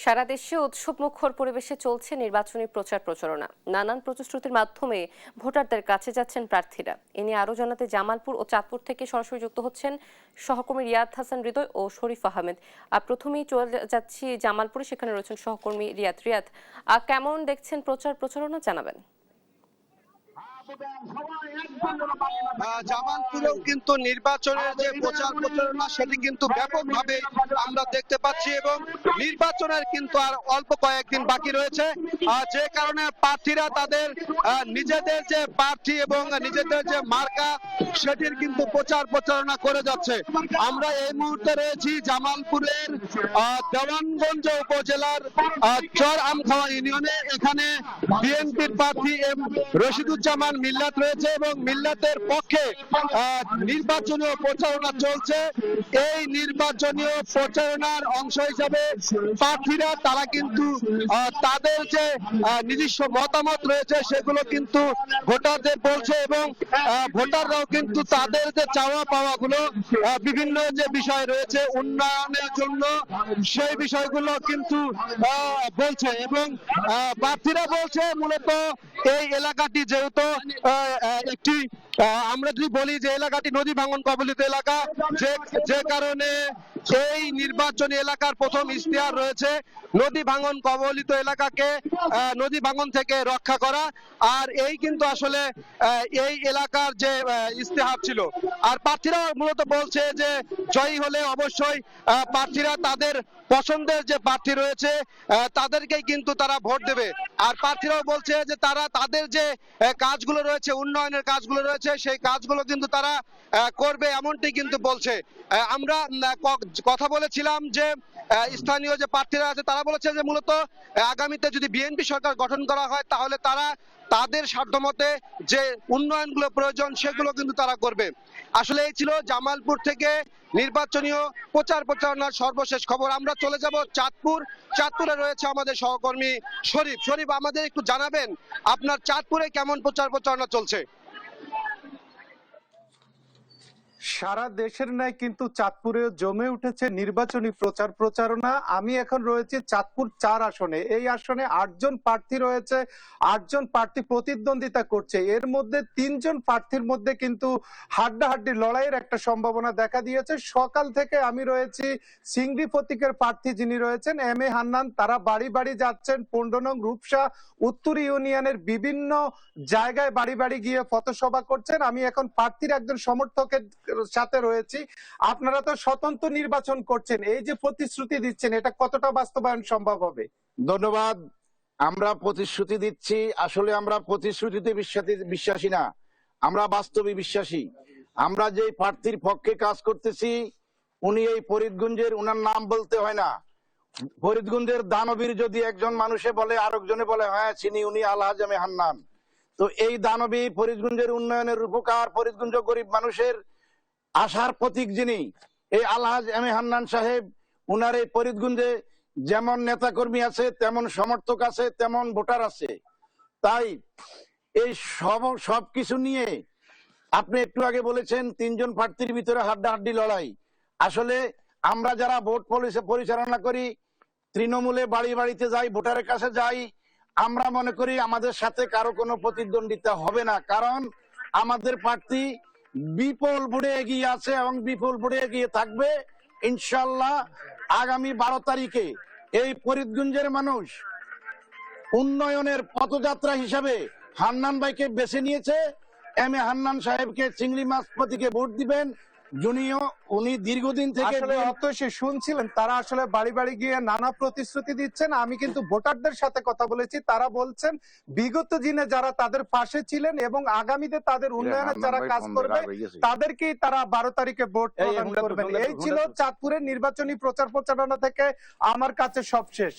সারা দেশে উৎসবমুখর পরিবেশে চলছে নির্বাচনী প্রচার প্রচারণা। নানান প্রতিশ্রুতির মাধ্যমে ভোটারদের কাছে যাচ্ছেন প্রার্থীরা। এ নিয়ে আরো জানাতে জামালপুর ও চাঁদপুর থেকে সরাসরি যুক্ত হচ্ছেন সহকর্মী রিয়াদ হাসান হৃদয় ও শরীফ আহমেদ। প্রথমেই চলে যাচ্ছি জামালপুরে, সেখানে রয়েছেন সহকর্মী রিয়াদ। কেমন দেখছেন প্রচার প্রচারণা, জানাবেন। জামালপুরেও কিন্তু নির্বাচনের যে প্রচার প্রচারণা সেটি কিন্তু ব্যাপকভাবে আমরা দেখতে পাচ্ছি এবং নির্বাচনের কিন্তু আর অল্প কয়েকদিন বাকি রয়েছে, যে কারণে প্রার্থীরা তাদের নিজেদের যে প্রার্থী এবং নিজেদের যে মার্কা সেটির কিন্তু প্রচার প্রচারণা করে যাচ্ছে। আমরা এই মুহূর্তে রয়েছি জামালপুরের দেওয়ানগঞ্জ উপজেলার চর আমখাওয়া ইউনিয়নে। এখানে বিএনপির প্রার্থী এম রশিদুজ্জামান মিল্লাত রয়েছে এবং মিল্লাতের পক্ষে নির্বাচনীয় প্রচারণা চলছে। এই নির্বাচনীয় প্রচারণার অংশ হিসাবে প্রার্থীরা তারা কিন্তু তাদের যে নিজস্ব মতামত রয়েছে সেগুলো কিন্তু ভোটারদের বলছে এবং ভোটাররাও কিন্তু তাদের যে চাওয়া পাওয়া গুলো বিভিন্ন যে বিষয় রয়েছে উন্নয়নের জন্য সেই বিষয়গুলো কিন্তু বলছে এবং প্রার্থীরা বলছে মূলত এই এলাকাটি যেহেতু একটি আমরা যদি বলি যে এলাকাটি নদী ভাঙন কবলিত এলাকা, যে কারণে এই নির্বাচনী এলাকার প্রথম ইশতেহার রয়েছে নদী ভাঙন কবলিত এলাকাকে নদী ভাঙন থেকে রক্ষা করা। আর এই কিন্তু আসলে এই এলাকার যে ইশতেহার ছিল। আর প্রার্থীরা মূলত বলছে যে জয়ী হলে অবশ্যই প্রার্থীরা তাদের পছন্দের যে প্রার্থী রয়েছে তাদেরকেই কিন্তু তারা ভোট দেবে। আর প্রার্থীরাও বলছে যে তারা তাদের যে কাজগুলো রয়েছে উন্নয়নের কাজগুলো রয়েছে সেই কাজগুলো কিন্তু তারা করবে, এমনটি কিন্তু বলছে। আমরা কথা বলেছিলাম যে স্থানীয় যে প্রার্থীরা আছে তারা বলেছে যে মূলত আগামীতে যদি বিএনপি সরকার গঠন করা হয় তাহলে তারা তাদের সাধ্যমতে যে উন্নয়নগুলো প্রয়োজন সেগুলো কিন্তু তারা করবে। আসলে এই ছিল জামালপুর থেকে নির্বাচনীয় প্রচার প্রচারণার সর্বশেষ খবর। আমরা চলে যাব চাঁদপুরে রয়েছে আমাদের সহকর্মী শরীফ, আমাদের একটু জানাবেন আপনার চাঁদপুরে কেমন প্রচার প্রচারণা চলছে? সারা দেশের ন্যায় কিন্তু চাঁদপুরে জমে উঠেছে নির্বাচনী প্রচার প্রচারণা। আমি এখন রয়েছে চাঁদপুর 4 আসনে। এই আসনে 8 জন প্রার্থী রয়েছে, 8 জন প্রার্থী প্রতিদ্বন্দ্বিতা করছে। এর মধ্যে 3 জন প্রার্থীর মধ্যে কিন্তু হাড্ডাহাড্ডি লড়াইয়ের একটা সম্ভাবনা দেখা দিয়েছে। সকাল থেকে আমি রয়েছি সিংড়ি প্রতীকের প্রার্থী যিনি রয়েছেন এম এ হান্নান, তারা বাড়ি বাড়ি যাচ্ছেন। 15 নং রূপসা উত্তর ইউনিয়নের বিভিন্ন জায়গায় বাড়ি বাড়ি গিয়ে পথসভা করছেন। আমি এখন প্রার্থীর একজন সমর্থকের সাথে রয়েছি। আপনারা তো স্বতন্ত্র নির্বাচন করছেন, এই যে প্রতিশ্রুতি দিচ্ছেন এটা কতটা বাস্তবায়ন সম্ভব হবে? ধন্যবাদ। আমরা প্রতিশ্রুতি দিচ্ছি, আসলে আমরা প্রতিশ্রুতিতে বিশ্বাসী না, আমরা বাস্তবে বিশ্বাসী। আমরা যে প্রার্থীর পক্ষে কাজ করতেছি উনি এই ফরিদগঞ্জের, উনার নাম বলতে হয় না, ফরিদগঞ্জের দানবীর যদি একজন মানুষে বলে আরেকজনে বলে হ্যাঁ চিনি, উনি আলহাজ এম এ হান্নান। তো এই দানবী ফরিদগঞ্জের উন্নয়নের রূপকার, ফরিদগঞ্জ গরিব মানুষের আশার প্রতীক যিনি এই আলহাজ এম এ হান্নান সাহেব, উনার এই ফরিদগঞ্জে যেমন নেতাকর্মী আছে তেমন সমর্থক আছে তেমন ভোটার আছে। তাই এই সবকিছু নিয়ে আপনি একটু আগে বলেছেন 3 জন প্রার্থীর ভিতরে হাড্ডাহাড্ডি লড়াই। আসলে আমরা যারা ভোট পরিচালনা করি তৃণমূলে বাড়ি বাড়িতে যাই, ভোটারের কাছে যাই, আমরা মনে করি আমাদের সাথে কারো কোনো প্রতিদ্বন্দ্বিতা হবে না, কারণ আমাদের প্রার্থী বিপুল ভোটে এগিয়ে আছে এবং বিপুল ভোটে এগিয়ে থাকবে ইনশাল্লাহ। আগামী 12 তারিখে এই ফরিদগঞ্জের মানুষ উন্নয়নের পথযাত্রা হিসাবে হান্নান ভাইকে বেছে নিয়েছে। এম এ হান্নান সাহেবকে চিংড়ি মাছ প্রতীকে ভোট দিবেন। উনি দীর্ঘদিন থেকে শুনছিলেন তারা আসলে বাড়ি বাড়ি গিয়ে নানা প্রতিশ্রুতি দিচ্ছেন। আমি কিন্তু ভোটারদের সাথে কথা বলেছি, তারা বলছেন বিগত দিনে যারা তাদের পাশে ছিলেন এবং আগামীতে তাদের উন্নয়নের যারা কাজ করবে তাদেরকেই তারা 12 তারিখে ভোট প্রদান করবেন। এই ছিল চাঁদপুরের নির্বাচনী প্রচার প্রচারণা থেকে আমার কাছে সবশেষ।